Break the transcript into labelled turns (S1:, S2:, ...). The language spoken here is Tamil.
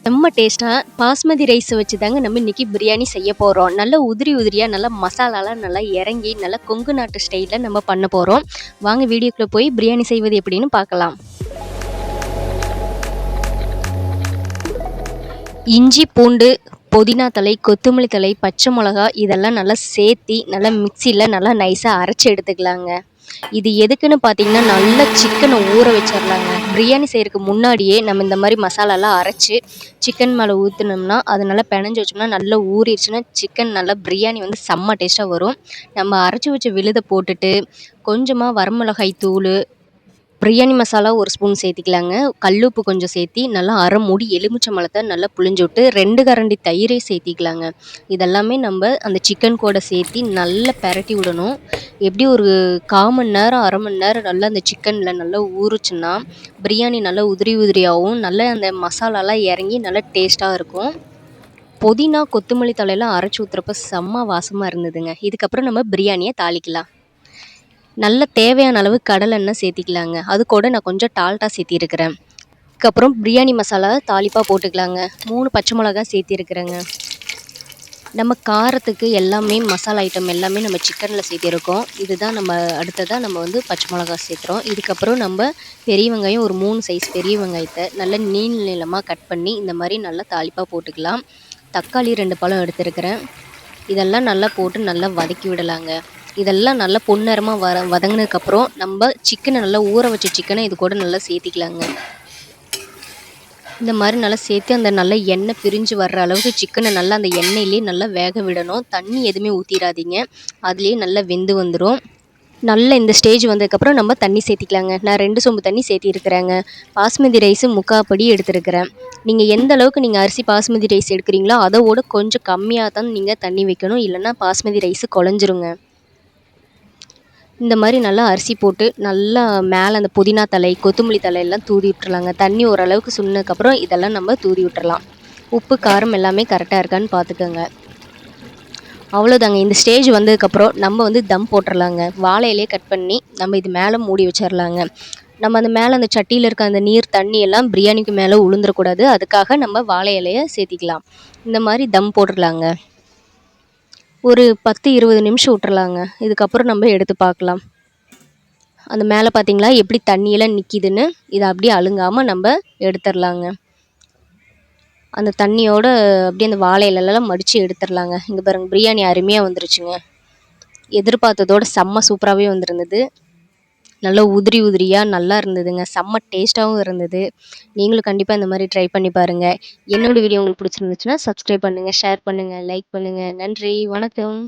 S1: செம்ம டேஸ்ட்டா பாஸ்மதி ரைஸ் வச்சு தாங்க நம்ம இன்னைக்கு பிரியாணி செய்ய போகிறோம். நல்லா உதிரி உதிரியாக நல்லா மசாலாலாம் நல்லா இறங்கி நல்லா கொங்கு நாட்டு ஸ்டைலில் நம்ம பண்ண போகிறோம். வாங்க வீடியோக்குள்ளே போய் பிரியாணி செய்வது எப்படின்னு பார்க்கலாம். இஞ்சி பூண்டு புதினா தழை கொத்தமல்லி தழை பச்சை மிளகா இதெல்லாம் நல்லா சேர்த்தி நல்லா மிக்சியில் நல்லா நைஸாக அரைச்சி எடுத்துக்கலாங்க. இது எதுக்குன்னு பார்த்தீங்கன்னா நல்லா சிக்கனை ஊற வச்சிடலாங்க. பிரியாணி செய்கிறதுக்கு முன்னாடியே நம்ம இந்த மாதிரி மசாலாலாம் அரைச்சி சிக்கன் மேலே ஊற்றினோம்னா அது நல்லா பிணைஞ்சு வச்சோம்னா நல்லா ஊறிடுச்சுன்னா சிக்கன் நல்லா பிரியாணி வந்து செம்ம டேஸ்ட்டாக வரும். நம்ம அரைச்சி வச்ச விழுதை போட்டுட்டு கொஞ்சமாக வரமிளகாய் தூள் பிரியாணி மசாலா ஒரு ஸ்பூன் சேர்த்திக்கலாங்க. கல்லுப்பு கொஞ்சம் சேர்த்தி நல்லா அரை மூடி எலுமிச்சம்பழத்தை நல்லா புழிஞ்சு விட்டு 2 கரண்டி தயிரை சேர்த்திக்கலாங்க. இதெல்லாமே நம்ம அந்த சிக்கன் கூட சேர்த்தி நல்லா பெரட்டி விடணும். எப்படி ஒரு 1/4 மணி நேரம் 1/2 மணி நேரம் நல்லா அந்த சிக்கனில் நல்லா ஊறுச்சுன்னா பிரியாணி நல்லா உதிரி உதிரியாகவும் நல்லா அந்த மசாலாலாம் இறங்கி நல்லா டேஸ்ட்டாக இருக்கும். புதினா கொத்தமல்லி தழையெல்லாம் அரைச்சி ஊற்றுறப்ப செம்ம வாசமாக இருந்ததுங்க. இதுக்கப்புறம் நம்ம பிரியாணியை தாளிக்கலாம். நல்ல தேவையான அளவு கடலெண்ணெய் சேர்த்திக்கலாங்க. அது கூட நான் கொஞ்சம் டால்டா சேர்த்திருக்கிறேன். அதுக்கப்புறம் பிரியாணி மசாலா தாளிப்பாக போட்டுக்கலாங்க. 3 பச்சை மிளகா சேர்த்திருக்கிறேங்க. நம்ம காரத்துக்கு எல்லாமே மசாலா ஐட்டம் எல்லாமே நம்ம சிக்கனில் சேர்த்திருக்கோம். இதுதான் நம்ம அடுத்ததாக நம்ம வந்து பச்சை மிளகா சேர்த்துறோம். இதுக்கப்புறம் நம்ம பெரிய வெங்காயம் ஒரு 3 சைஸ் பெரிய வெங்காயத்தை நல்லா நீளமாக கட் பண்ணி இந்த மாதிரி நல்லா தாளிப்பாக போட்டுக்கலாம். தக்காளி 2 பழம் எடுத்துருக்கிறேன். இதெல்லாம் நல்லா போட்டு நல்லா வதக்கி விடலாங்க. இதெல்லாம் நல்லா பொன்னிறமாக வதங்கினதுக்கப்புறம் நம்ம சிக்கனை நல்லா ஊற வச்ச சிக்கனை இது கூட நல்லா சேர்த்திக்கலாங்க. இந்த மாதிரி நல்லா சேர்த்து அந்த நல்லா எண்ணெய் பிரிஞ்சு வர்ற அளவுக்கு சிக்கனை நல்லா அந்த எண்ணெயிலே நல்லா வேக விடணும். தண்ணி எதுவுமே ஊற்றிடாதீங்க, அதுலேயே நல்லா வெந்து வந்துடும். நல்லா இந்த ஸ்டேஜ் வந்ததுக்கப்புறம் நம்ம தண்ணி சேர்த்திக்கலாங்க. நான் 2 சொம்பு தண்ணி சேர்த்திருக்கிறேங்க. பாஸ்மதி ரைஸு 3/4 படி எடுத்துருக்கிறேன். நீங்கள் எந்த அளவுக்கு நீங்கள் அரிசி பாஸ்மதி ரைஸ் எடுக்கிறீங்களோ அதோட கொஞ்சம் கம்மியாக தான் நீங்கள் தண்ணி வைக்கணும், இல்லைன்னா பாஸ்மதி ரைஸு குழஞ்சிருங்க. இந்த மாதிரி நல்லா அரிசி போட்டு நல்லா மேலே அந்த புதினா தழை கொத்தமல்லி தழையெல்லாம் தூவி விட்டுறலாங்க. தண்ணி ஓரளவுக்கு சுண்டினதுக்கப்புறம் இதெல்லாம் நம்ம தூவி விட்டுறலாம். உப்பு காரம் எல்லாமே கரெக்டாக இருக்கான்னு பார்த்துக்கோங்க. அவ்வளோதாங்க. இந்த ஸ்டேஜ் வந்ததுக்கப்புறம் நம்ம வந்து தம் போட்டுடலாங்க. வாழை இலையை கட் பண்ணி நம்ம இது மேலே மூடி வச்சிடலாங்க. நம்ம அந்த மேலே அந்த சட்டியில் இருக்க அந்த நீர் தண்ணி எல்லாம் பிரியாணிக்கு மேலே உளுந்துடக்கூடாது, அதுக்காக நம்ம வாழை இலையை சேர்த்திக்கலாம். இந்த மாதிரி தம் போட்டுடலாங்க. ஒரு 10-20 நிமிஷம் விட்டுறலாங்க. இதுக்கப்புறம் நம்ம எடுத்து பார்க்கலாம். அந்த மேலே பார்த்தீங்களா எப்படி தண்ணியெல்லாம் நிற்கிதுன்னு, இதை அப்படியே அழுங்காமல் நம்ம எடுத்துடலாங்க. அந்த தண்ணியோட அப்படியே அந்த வாழை இலையெல்லாம் மடித்து எடுத்துடலாங்க. இங்கே பாருங்கள், பிரியாணி அருமையாக வந்துருச்சுங்க. எதிர்பார்த்ததோட செம்ம சூப்பராகவே வந்திருந்தது. நல்லா உதிரி உதிரியாக நல்லா இருந்ததுங்க. செம்ம டேஸ்ட்டாகவும் இருந்தது. நீங்களும் கண்டிப்பாக இந்த மாதிரி ட்ரை பண்ணி பாருங்கள். என்னோடய வீடியோ உங்களுக்கு பிடிச்சிருந்துச்சுன்னா சப்ஸ்கிரைப் பண்ணுங்கள், ஷேர் பண்ணுங்கள், லைக் பண்ணுங்கள். நன்றி, வணக்கம்.